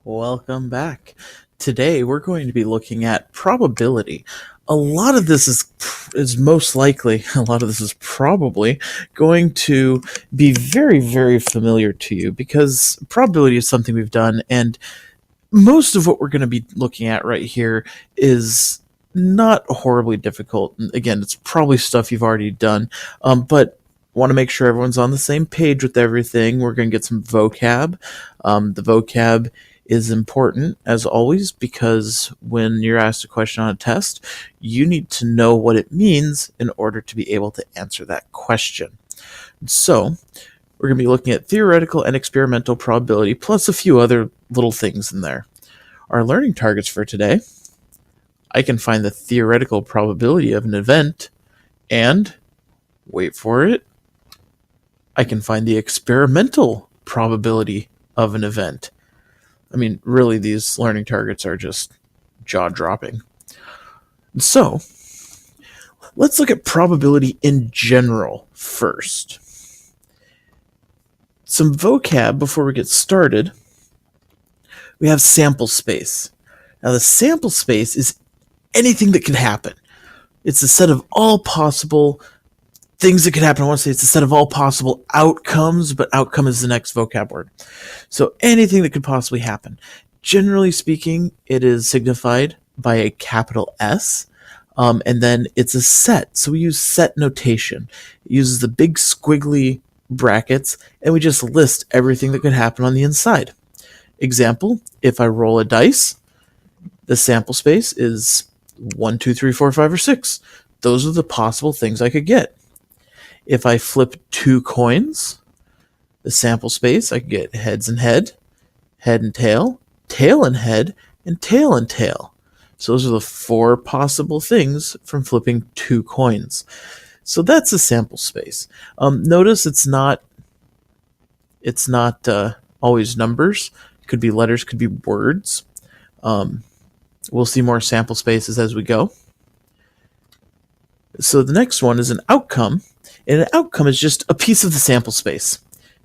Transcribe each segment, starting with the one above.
Welcome back. Today we're going to be looking at probability. A lot of this is most likely, a lot of this is probably going to be very, very familiar to you because probability is something we've done, and most of what we're going to be looking at right here is not horribly difficult. And again, it's probably stuff you've already done, but want to make sure everyone's on the same page with everything. We're going to get some vocab. The vocab is important, as always, because when you're asked a question on a test, you need to know what it means in order to be able to answer that question. So, we're going to be looking at theoretical and experimental probability, plus a few other little things in there. Our learning targets for today: I can find the theoretical probability of an event, and, wait for it, I can find the experimental probability of an event. I mean, really, these learning targets are just jaw-dropping. So, let's look at probability in general first. Some vocab before we get started. We have sample space. Now, the sample space is anything that could happen. It's a set of all possible things that could happen. I want to say it's a set of all possible outcomes, but outcome is the next vocab word. So anything that could possibly happen. Generally speaking, it is signified by a capital S, and then it's a set. So we use set notation. It uses the big squiggly brackets, and we just list everything that could happen on the inside. Example, if I roll a dice, the sample space is 1, 2, 3, 4, 5, or 6. Those are the possible things I could get. If I flip 2 coins, the sample space, I could get heads and head and tail and head, and tail. So those are the 4 possible things from flipping 2 coins. So that's the sample space. Notice it's not always numbers. It could be letters, could be words. We'll see more sample spaces as we go. So the next one is an outcome, and an outcome is just a piece of the sample space.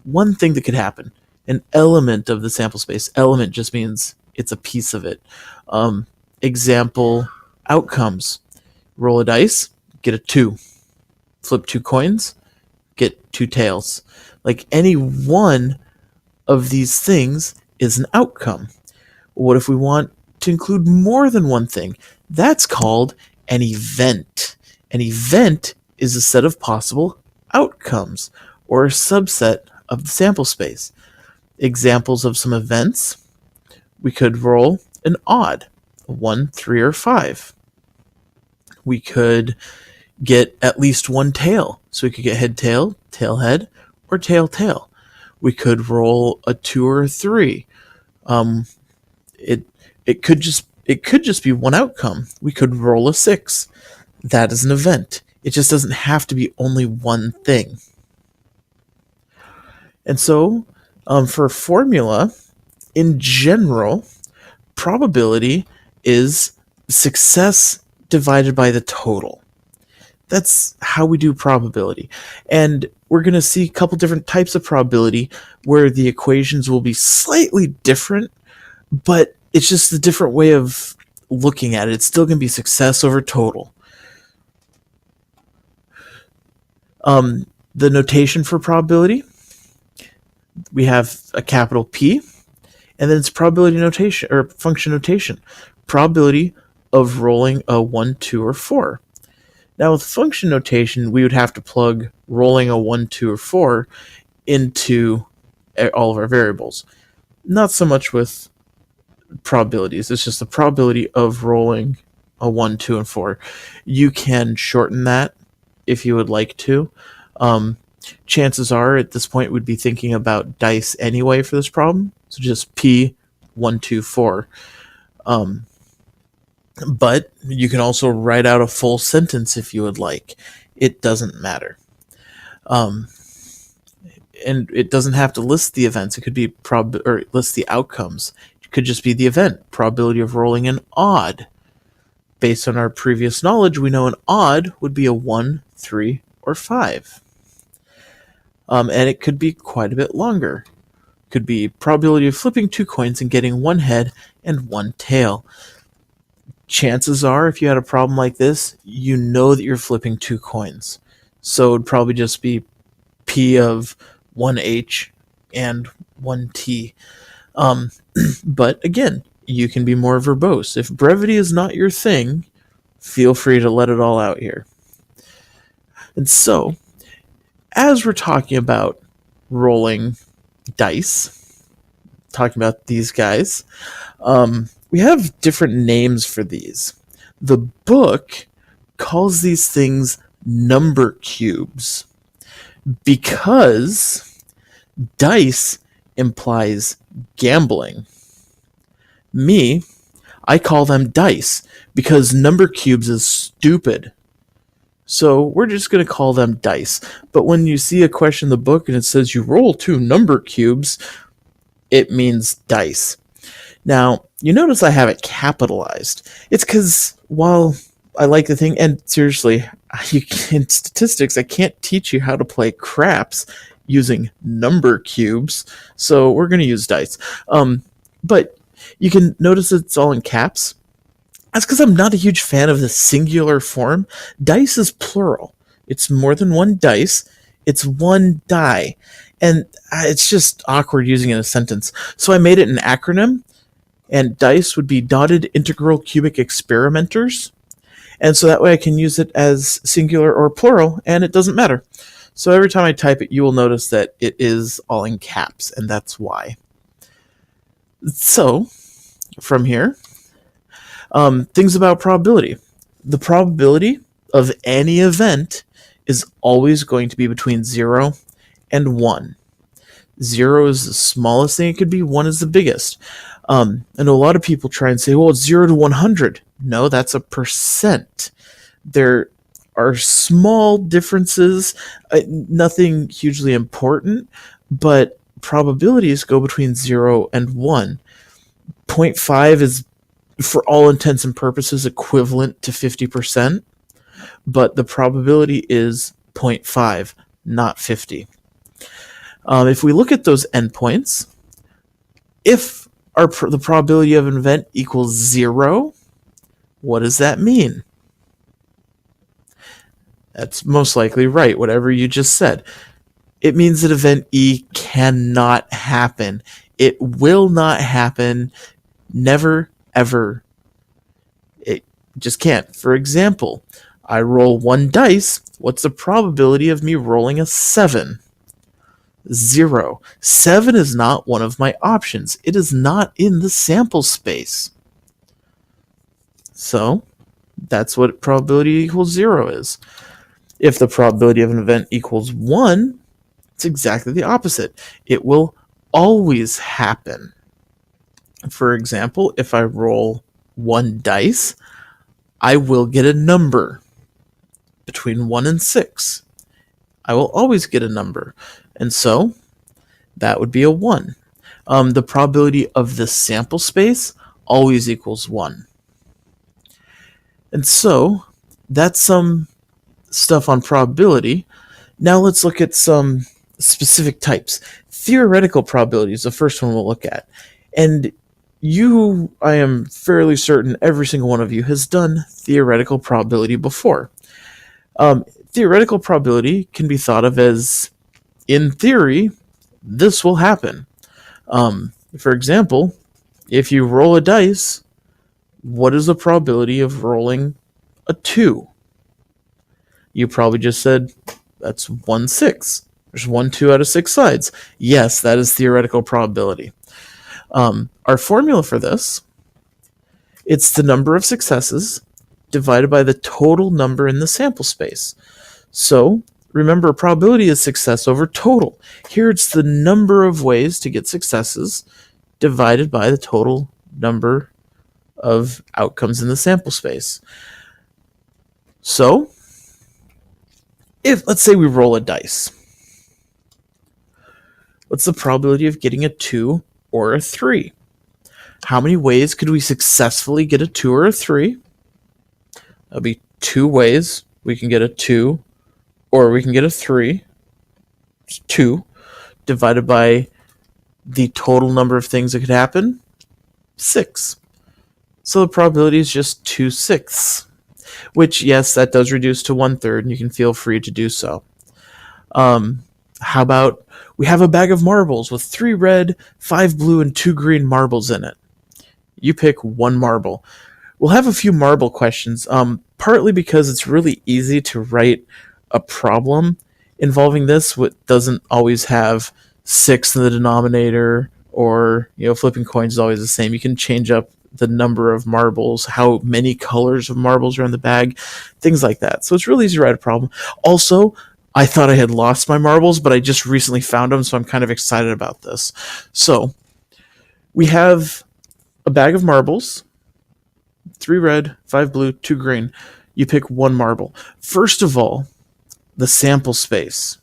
One thing that could happen. An element of the sample space. Element just means it's a piece of it. Example, outcomes. Roll a dice, get a 2. Flip 2 coins, get 2 tails. Like, any one of these things is an outcome. What if we want to include more than one thing? That's called an event. An event is a set of possible outcomes, or a subset of the sample space. Examples of some events: we could roll an odd, 1, 3, or 5. We could get at least 1 tail, so we could get head tail, tail head, or tail tail. We could roll a 2 or a 3. It could just be one outcome. We could roll a 6. That is an event. It just doesn't have to be only one thing. And so, for a formula, in general, probability is success divided by the total. That's how we do probability. And we're going to see a couple different types of probability where the equations will be slightly different, but it's just a different way of looking at it. It's still going to be success over total. The notation for probability, we have a capital P, and then it's probability notation, or function notation. Probability of rolling a 1, 2, or 4. Now, with function notation, we would have to plug rolling a 1, 2, or 4 into all of our variables. Not so much with probabilities. It's just the probability of rolling a 1, 2, and 4. You can shorten that if you would like to. Chances are at this point we'd be thinking about dice anyway for this problem. So just P 1, 2, 4. But you can also write out a full sentence if you would like. It doesn't matter. And it doesn't have to list the events. It could be or list the outcomes. It could just be the event. Probability of rolling an odd. Based on our previous knowledge, we know an odd would be a 1, 3, or 5. And it could be quite a bit longer. could be probability of flipping 2 coins and getting 1 head and 1 tail. Chances are, if you had a problem like this, you know that you're flipping 2 coins. So it'd probably just be P of 1H and 1T. But again, you can be more verbose. If brevity is not your thing, feel free to let it all out here. And so, as we're talking about rolling dice, talking about these guys, we have different names for these. The book calls these things number cubes because dice implies gambling. Me, I call them dice because number cubes is stupid. So we're just going to call them dice. But when you see a question in the book and it says you roll 2 number cubes, it means dice. Now, you notice I have it capitalized. It's because while I like the thing, and seriously, in statistics, I can't teach you how to play craps using number cubes, so we're going to use dice. But you can notice it's all in caps. That's because I'm not a huge fan of the singular form. Dice is plural. It's more than one dice. It's one die. And it's just awkward using it in a sentence. So I made it an acronym. And dice would be dotted integral cubic experimenters. And so that way I can use it as singular or plural, and it doesn't matter. So every time I type it, you will notice that it is all in caps, and that's why. So, from here, things about probability. The probability of any event is always going to be between 0 and 1. 0 is the smallest thing it could be, 1 is the biggest. I know a lot of people try and say, well, it's 0 to 100. No, that's a percent. There are small differences, nothing hugely important, but probabilities go between 0 and 1. 0.5 is, for all intents and purposes, equivalent to 50%, but the probability is 0.5, not 50. If we look at those endpoints, if the probability of an event equals 0, what does that mean? That's most likely right, whatever you just said. It means that event E cannot happen. It will not happen. Never, ever. It just can't. For example, I roll 1 dice. What's the probability of me rolling a 7? 0. 7 is not one of my options. It is not in the sample space. So, that's what probability equals 0 is. If the probability of an event equals 1, it's exactly the opposite. It will always happen. For example, if I roll 1 dice, I will get a number between 1 and 6. I will always get a number. And so, that would be a 1. The probability of the sample space always equals 1. And so, that's some stuff on probability. Now let's look at some specific types. Theoretical probability is the first one we'll look at. And I am fairly certain every single one of you has done theoretical probability before. Theoretical probability can be thought of as, in theory, this will happen. For example, if you roll a dice, what is the probability of rolling a 2? You probably just said, that's 1/6. There's 1 2 out of 6 sides. Yes, that is theoretical probability. Our formula for this, it's the number of successes divided by the total number in the sample space. So, remember, probability is success over total. Here it's the number of ways to get successes divided by the total number of outcomes in the sample space. So, let's say we roll a dice. What's the probability of getting a 2 or a 3? How many ways could we successfully get a 2 or a 3? That'll be 2 ways. We can get a 2 or we can get a 3. It's 2 divided by The total number of things that could happen, 6. So the probability is just 2/6, which, yes, that does reduce to 1/3, and you can feel free to do so. How about we have a bag of marbles with 3 red, 5 blue, and 2 green marbles in it. You pick one marble. We'll have a few marble questions, partly because it's really easy to write a problem involving this, what doesn't always have 6 in the denominator, or flipping coins is always the same. You can change up the number of marbles, how many colors of marbles are in the bag, things like that. So it's really easy to write a problem. Also, I thought I had lost my marbles, but I just recently found them, so I'm kind of excited about this. So we have a bag of marbles, 3 red, 5 blue, 2 green. You pick one marble. First of all, the sample space.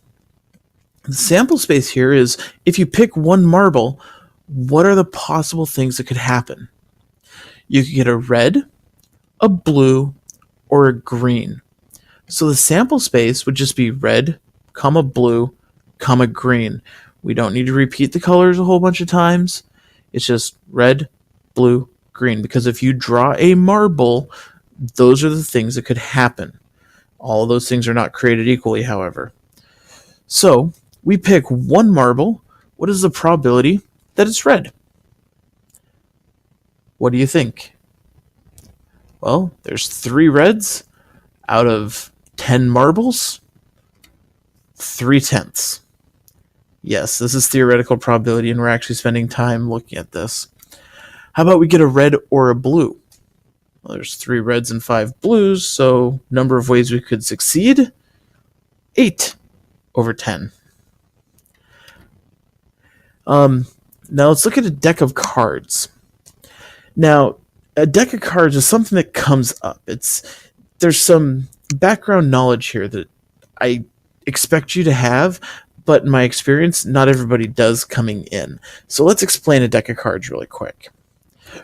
The sample space here is, if you pick one marble, what are the possible things that could happen? You could get a red, a blue, or a green. So the sample space would just be red, comma blue, comma green. We don't need to repeat the colors a whole bunch of times. It's just red, blue, green. Because if you draw a marble, those are the things that could happen. All of those things are not created equally, however. So we pick one marble. What is the probability that it's red? What do you think? Well, there's 3 reds out of 10 marbles, 3/10. Yes, this is theoretical probability, and we're actually spending time looking at this. How about we get a red or a blue? Well, there's 3 reds and 5 blues, so number of ways we could succeed, 8/10. Now let's look at a deck of cards. Now, a deck of cards is something that comes up. There's some background knowledge here that I expect you to have, but in my experience, not everybody does coming in. So let's explain a deck of cards really quick.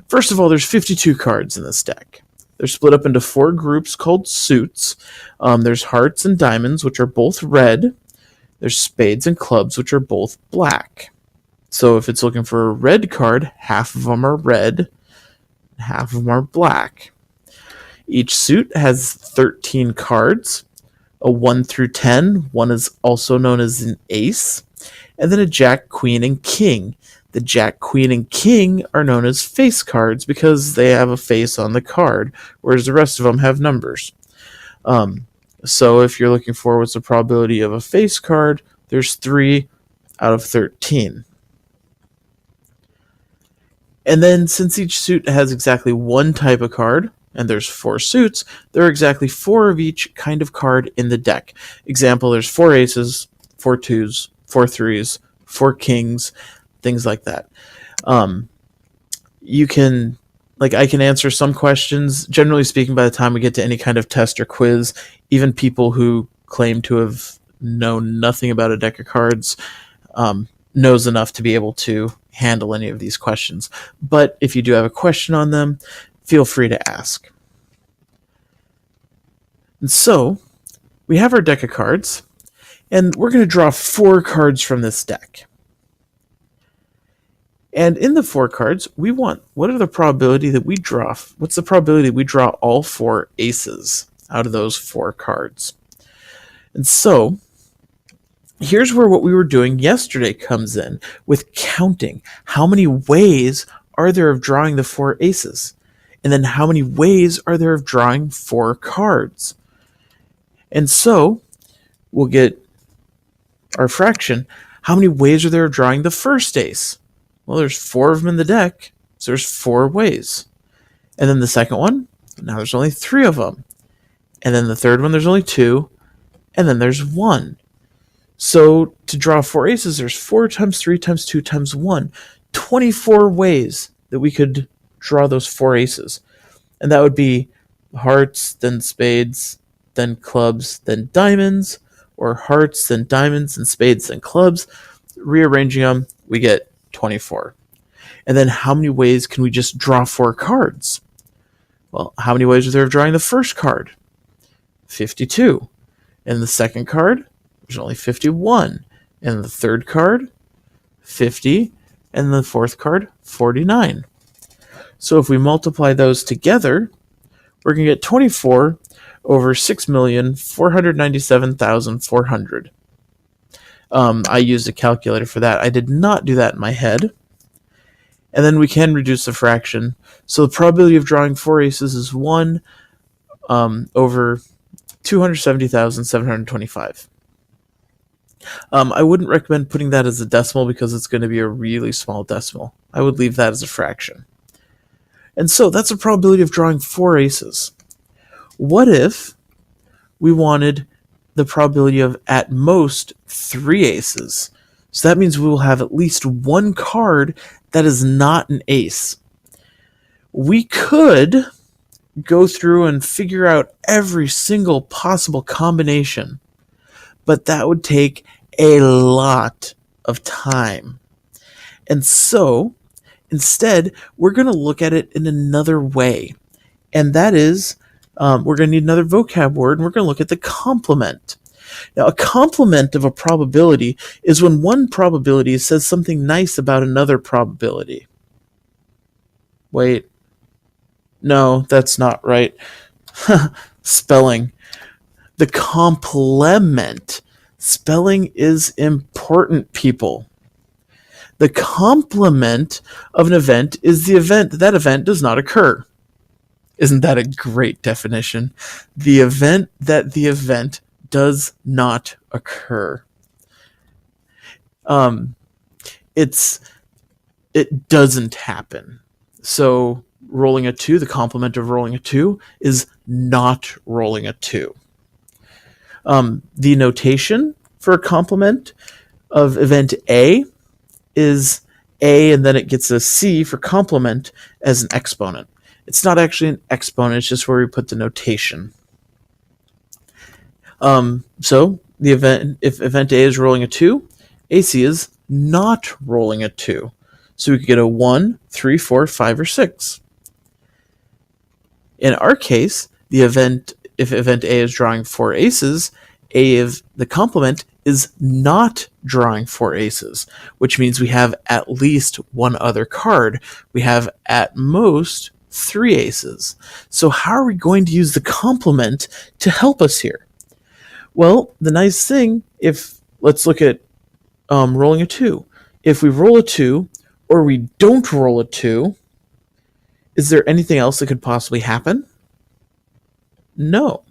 First of all, there's 52 cards in this deck. They're split up into 4 groups called suits. There's hearts and diamonds, which are both red. There's spades and clubs, which are both black. So if it's looking for a red card, half of them are red, half of them are black. Each suit has 13 cards, a 1 through 10. 1 is also known as an ace, and then a jack, queen, and king. The jack, queen, and king are known as face cards because they have a face on the card, whereas the rest of them have numbers. So if you're looking for what's the probability of a face card, there's 3 out of 13. And then since each suit has exactly one type of card, and there's 4 suits, there are exactly 4 of each kind of card in the deck. Example, there's 4 aces, 4 twos, 4 threes, 4 kings, things like that. I can answer some questions. Generally speaking, by the time we get to any kind of test or quiz, even people who claim to have known nothing about a deck of cards knows enough to be able to handle any of these questions. But if you do have a question on them, feel free to ask. And so, we have our deck of cards, and we're going to draw 4 cards from this deck. And in the 4 cards, what are the probability that we draw? What's the probability we draw all 4 aces out of those 4 cards? And so, here's where what we were doing yesterday comes in with counting. How many ways are there of drawing the 4 aces? And then how many ways are there of drawing 4 cards? And so we'll get our fraction. How many ways are there of drawing the first ace? Well, there's 4 of them in the deck, so there's 4 ways. And then the second one, now there's only 3 of them. And then the third one, there's only 2. And then there's 1. So to draw 4 aces, there's 4 times 3 times 2 times 1. 24 ways that we could draw those 4 aces. And that would be hearts, then spades, then clubs, then diamonds, or hearts, then diamonds, and spades, then clubs. Rearranging them, we get 24. And then how many ways can we just draw 4 cards? Well, how many ways are there of drawing the first card? 52. And the second card, there's only 51. And the third card, 50. and the fourth card, 49. So if we multiply those together, we're going to get 24 over 6,497,400. I used a calculator for that. I did not do that in my head. And then we can reduce the fraction. So the probability of drawing 4 aces is 1 over 270,725. I wouldn't recommend putting that as a decimal because it's going to be a really small decimal. I would leave that as a fraction. And so that's a probability of drawing 4 aces. What if we wanted the probability of at most 3 aces? So that means we will have at least one card that is not an ace. We could go through and figure out every single possible combination, but that would take a lot of time. And so, instead, we're going to look at it in another way. And that is, we're going to need another vocab word, and we're going to look at the complement. Now, a complement of a probability is when one probability says something nice about another probability. Wait. No, that's not right. Spelling. The complement. Spelling is important, people. The complement of an event is the event that event does not occur. Isn't that a great definition? The event that the event does not occur. It doesn't happen. So rolling a 2, the complement of rolling a 2 is not rolling a 2. The notation for a complement of event A is A, and then it gets a C for complement as an exponent. It's not actually an exponent, it's just where we put the notation. So the event, if event A is rolling a 2, AC is not rolling a 2. So we could get a 1, 3, 4, 5, or 6. In our case, if event A is drawing 4 aces, A of the complement is not drawing 4 aces, which means we have at least one other card. We have at most 3 aces. So how are we going to use the complement to help us here? Well, the nice thing, let's look at rolling a 2. If we roll a 2, or we don't roll a 2, is there anything else that could possibly happen? No.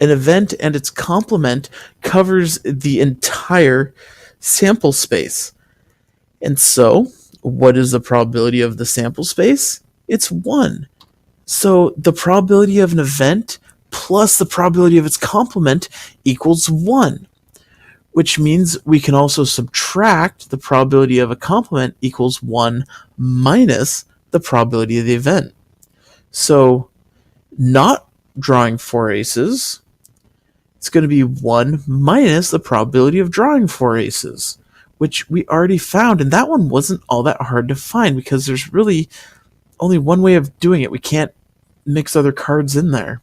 An event and its complement covers the entire sample space. And so, what is the probability of the sample space? It's 1. So the probability of an event plus the probability of its complement equals 1, which means we can also subtract the probability of a complement equals 1 minus the probability of the event. So not drawing 4 aces, it's going to be 1 minus the probability of drawing 4 aces, which we already found, and that one wasn't all that hard to find because there's really only one way of doing it. We can't mix other cards in there.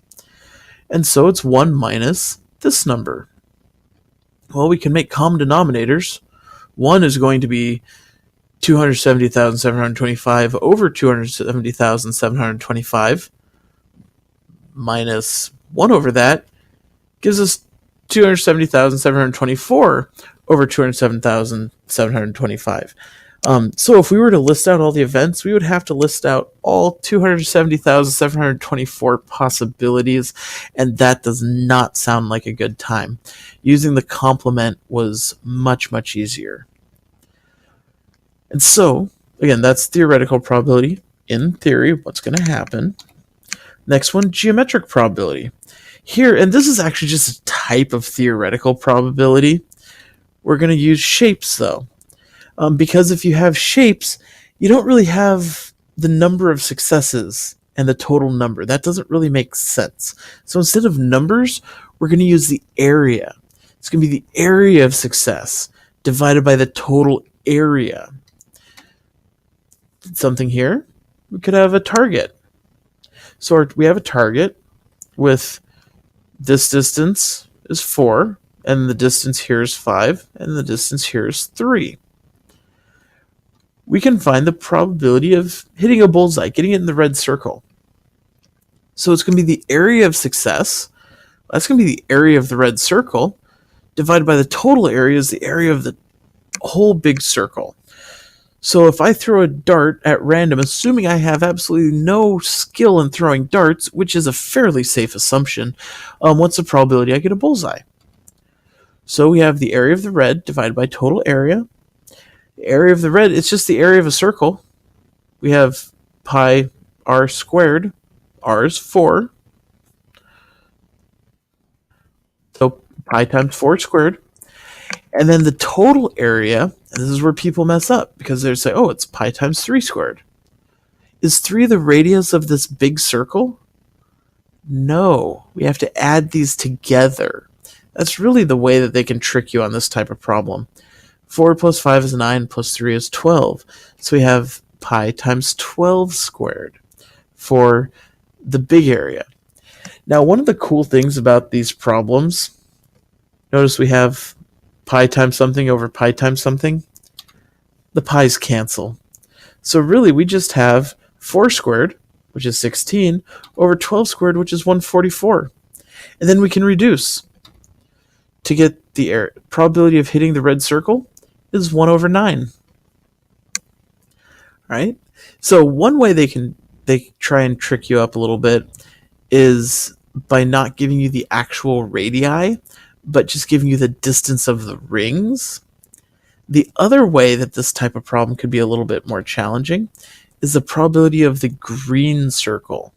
And so it's 1 minus this number. Well, we can make common denominators. 1 is going to be 270,725 over 270,725 minus 1 over that gives us 270,724 over 207,725. So if we were to list out all the events, we would have to list out all 270,724 possibilities, and that does not sound like a good time. Using the complement was much, much easier. And so, again, that's theoretical probability. In theory, what's going to happen. Next one, geometric probability. Here, and this is actually just a type of theoretical probability. We're going to use shapes, though. Because if you have shapes, you don't really have the number of successes and the total number. That doesn't really make sense. So instead of numbers, we're going to use the area. It's going to be the area of success divided by the total area. Something here, we could have a target. So we have a target with this distance is 4, and the distance here is 5, and the distance here is 3. we can find the probability of hitting a bullseye, getting it in the red circle. So it's going to be the area of success. That's going to be the area of the red circle divided by the total area is the area of the whole big circle. So if I throw a dart at random, assuming I have absolutely no skill in throwing darts, which is a fairly safe assumption, what's the probability I get a bullseye? So we have the area of the red divided by total area. The area of the red, it's just the area of a circle. We have pi r squared. R is 4. So pi times 4 squared. And then the total area, and this is where people mess up, because they say, oh, it's pi times 3 squared. Is 3 the radius of this big circle? No. We have to add these together. That's really the way that they can trick you on this type of problem. 4 plus 5 is 9, plus 3 is 12. So we have pi times 12 squared for the big area. Now, one of the cool things about these problems, notice we have pi times something over pi times something. The pi's cancel. So really, we just have 4 squared, which is 16, over 12 squared, which is 144. And then we can reduce. To get the probability of hitting the red circle is 1 over 9. Right? So one way they try and trick you up a little bit is by not giving you the actual radii, but just giving you the distance of the rings. The other way that this type of problem could be a little bit more challenging is the probability of the green circle.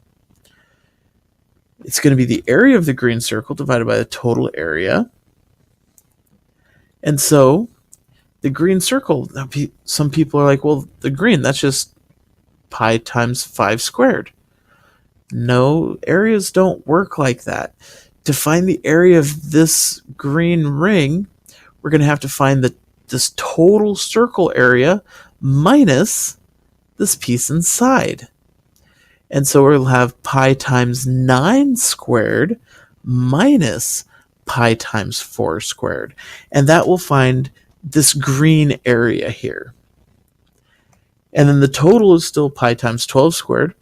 It's going to be the area of the green circle divided by the total area. And so the green circle, some people are like, well, the green, that's just pi times 5 squared. No, areas don't work like that. To find the area of this green ring, we're going to have to find this total circle area minus this piece inside. And so we'll have pi times 9 squared minus pi times 4 squared. And that will find this green area here. And then the total is still pi times 12 squared.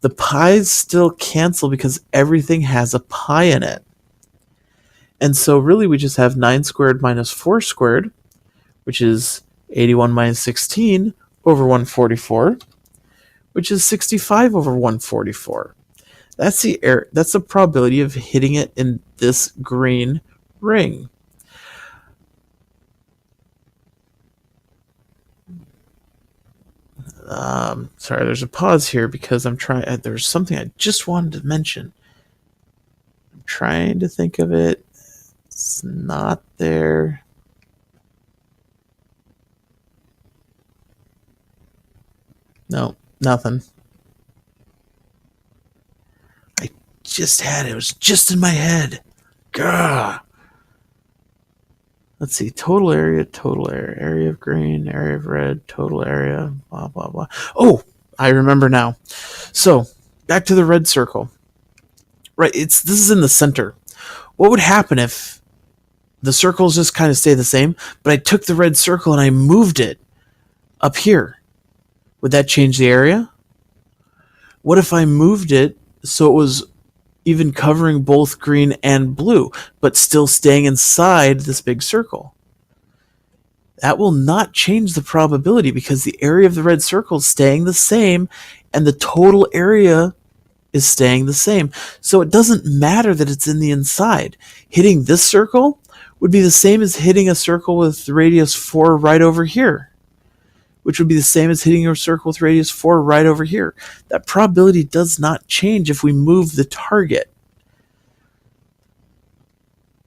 The pi's still cancel because everything has a pi in it. And so really we just have 9 squared minus 4 squared, which is 81 minus 16 over 144, which is 65 over 144. That's the probability of hitting it in this green ring. Sorry, there's a pause here because there's something I just wanted to mention. I'm trying to think of it. It's not there. No, nothing. I just had it. It was just in my head. Gah. Let's see. Total area, area of green, area of red, total area, blah, blah, blah. Oh, I remember now. So, back to the red circle. Right, this is in the center. What would happen if the circles just kind of stay the same, but I took the red circle and I moved it up here? Would that change the area? What if I moved it so it was even covering both green and blue, but still staying inside this big circle? That will not change the probability because the area of the red circle is staying the same and the total area is staying the same. So it doesn't matter that it's in the inside. Hitting this circle would be the same as hitting a circle with radius 4 right over here, which would be the same as hitting a circle with radius 4 right over here. That probability does not change if we move the target.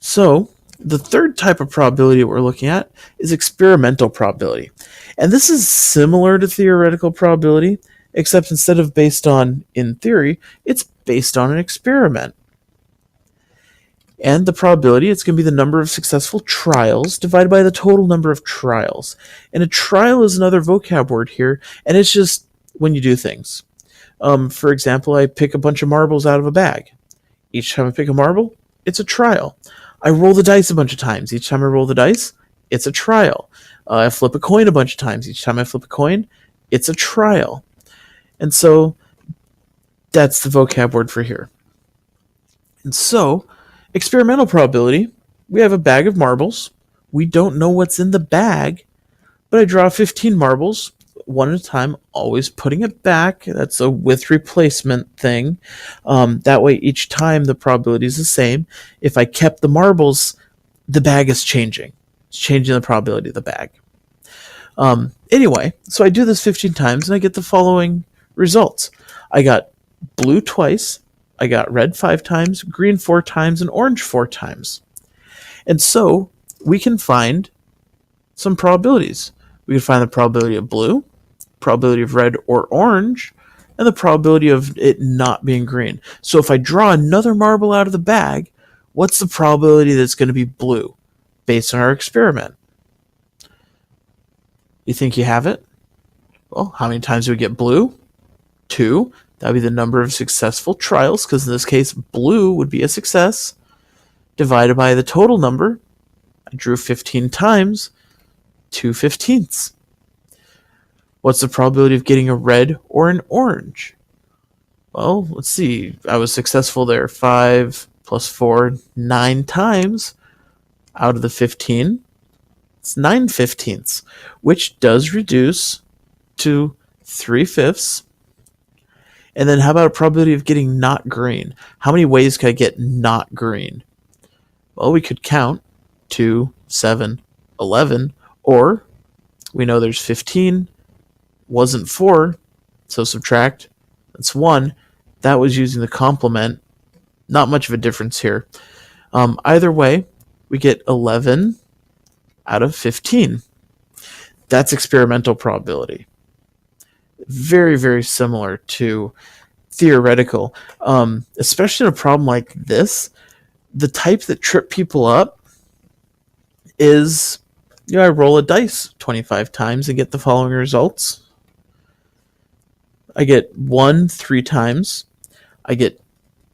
So, the third type of probability we're looking at is experimental probability. And this is similar to theoretical probability, except instead of based on in theory, it's based on an experiment. And the probability, it's going to be the number of successful trials divided by the total number of trials. And a trial is another vocab word here, and it's just when you do things. For example, I pick a bunch of marbles out of a bag. Each time I pick a marble, it's a trial. I roll the dice a bunch of times. Each time I roll the dice, it's a trial. I flip a coin a bunch of times. Each time I flip a coin, it's a trial. And so that's the vocab word for here. And so, experimental probability, we have a bag of marbles. We don't know what's in the bag, but I draw 15 marbles, one at a time, always putting it back. That's a with replacement thing. That way, each time the probability is the same. If I kept the marbles, the bag is changing. It's changing the probability of the bag. Anyway, so I do this 15 times and I get the following results. I got blue twice, I got red 5 times, green 4 times, and orange 4 times. And so we can find some probabilities. We can find the probability of blue, probability of red or orange, and the probability of it not being green. So if I draw another marble out of the bag, what's the probability that it's going to be blue based on our experiment? You think you have it? Well, how many times do we get blue? 2. That would be the number of successful trials, because in this case, blue would be a success, divided by the total number. I drew 15 times, 2/15. What's the probability of getting a red or an orange? Well, let's see. I was successful there 5 plus 4, 9 times out of the 15. It's 9/15, which does reduce to 3/5. And then how about a probability of getting not green? How many ways could I get not green? Well, we could count 2, 7, 11, or we know there's 15, wasn't 4, so subtract, that's 1. That was using the complement. Not much of a difference here. Either way, we get 11 out of 15. That's experimental probability. Very, very similar to theoretical, especially in a problem like this. The type that trip people up is, I roll a dice 25 times and get the following results. I get 1 3 times. I get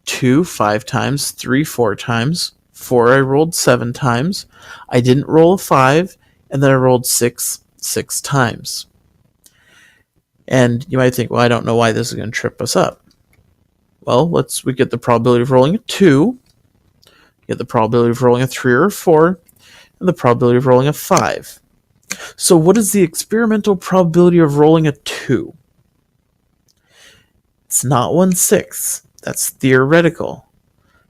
2 5 times, 3 4 times, 4 I rolled 7 times. I didn't roll a 5, and then I rolled 6 times. And you might think, well, I don't know why this is going to trip us up. Well, we get the probability of rolling a 2, get the probability of rolling a 3 or a 4, and the probability of rolling a 5. So what is the experimental probability of rolling a 2? It's not 1/6. That's theoretical.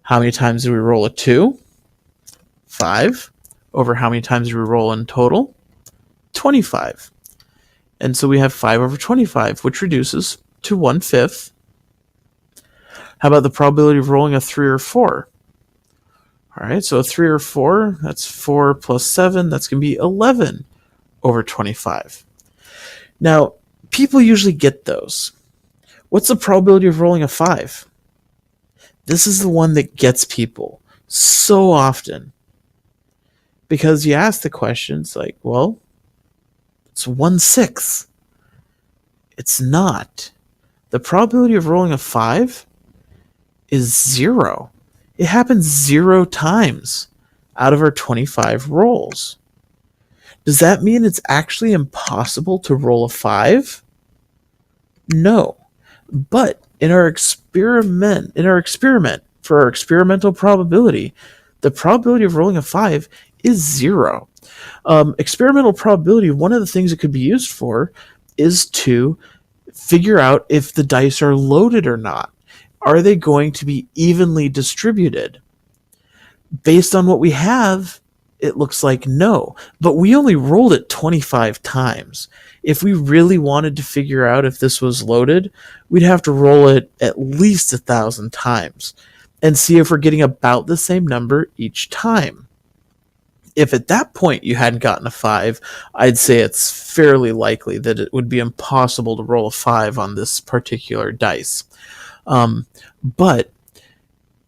How many times do we roll a 2? 5. Over how many times do we roll in total? 25. And so we have 5 over 25, which reduces to 1/5. How about the probability of rolling a 3 or 4? All right, so a 3 or 4, that's 4 plus 7, that's going to be 11 over 25. Now, people usually get those. What's the probability of rolling a 5? This is the one that gets people so often. Because you ask the questions like, well, it's 1/6. It's not. The probability of rolling a 5 is 0. It happens 0 times out of our 25 rolls. Does that mean it's actually impossible to roll a 5? No. But in our experiment for our experimental probability, the probability of rolling a 5 is 0. Experimental probability, one of the things it could be used for is to figure out if the dice are loaded or not. Are they going to be evenly distributed? Based on what we have, it looks like no. But we only rolled it 25 times. If we really wanted to figure out if this was loaded, we'd have to roll it at least 1,000 times and see if we're getting about the same number each time. If at that point you hadn't gotten a 5, I'd say it's fairly likely that it would be impossible to roll a 5 on this particular dice. But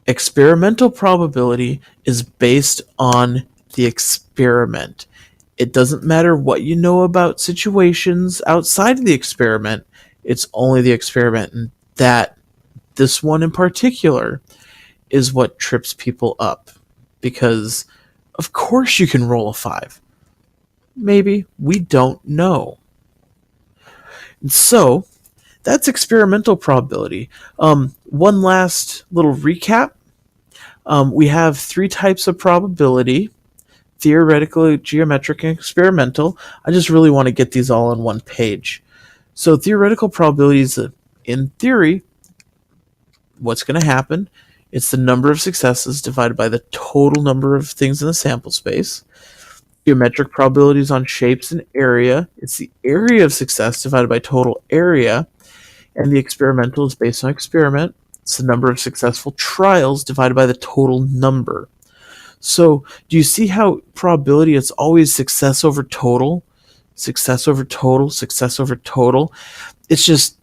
experimental probability is based on the experiment. It doesn't matter what you know about situations outside of the experiment. It's only the experiment, and this one in particular is what trips people up, because of course you can roll a 5. Maybe. We don't know. And so that's experimental probability. One last little recap. We have three types of probability: theoretical, geometric, and experimental. I just really want to get these all on one page. So theoretical probabilities, in theory, what's going to happen? It's the number of successes divided by the total number of things in the sample space. Geometric probabilities on shapes and area. It's the area of success divided by total area. And the experimental is based on experiment. It's the number of successful trials divided by the total number. So do you see how probability, it's always success over total, success over total, success over total? It's just,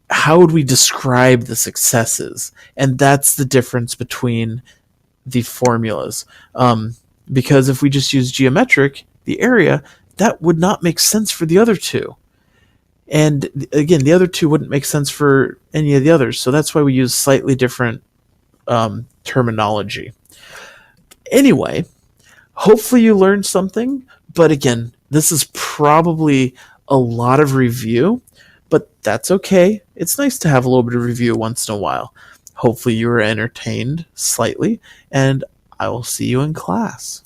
how would we describe the successes? And that's the difference between the formulas. Because if we just use geometric, the area, that would not make sense for the other two. And again, the other two wouldn't make sense for any of the others. So that's why we use slightly different terminology. Anyway, hopefully you learned something. But again, this is probably a lot of review, but that's okay. It's nice to have a little bit of review once in a while. Hopefully you were entertained slightly, and I will see you in class.